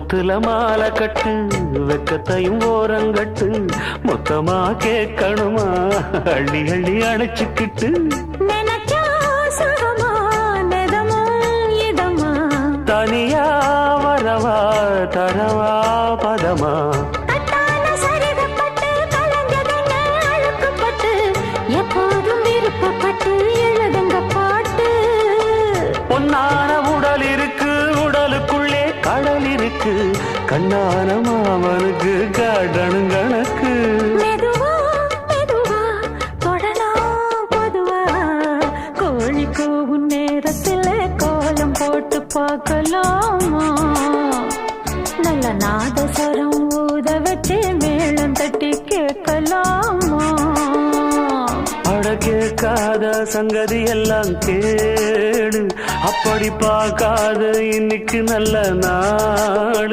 முத்துல மாலை கட்டு வெக்கத்தையும் ஓரங்கட்டு மொத்தமா கேட்கணுமா அள்ளி அள்ளி அணைச்சுக்கிட்டு தனியா வரவா தரவா பதமா எப்போதும் விருப்பப்பட்டு எழுதுங்க பாட்டு பொன்னான உடல் இருக்கு உடலுக்குள்ளே கடல் இருக்கு கண்ணான மாமனுக்கு காடணும் கணக்கு மெதுவா மெதுவா தொடலாம் பொதுவா கோழி கூவும் நேரத்தில் கோலம் போட்டு பார்க்கலாமா நல்ல நாதஸ்வரம் ஊத வச்சு மேளம் தட்டி கேட்கலாமா அட கேட்காத சங்கதி எல்லாம் கேடு அப்படி பார்க்காத இன்னைக்கு நல்ல நாள்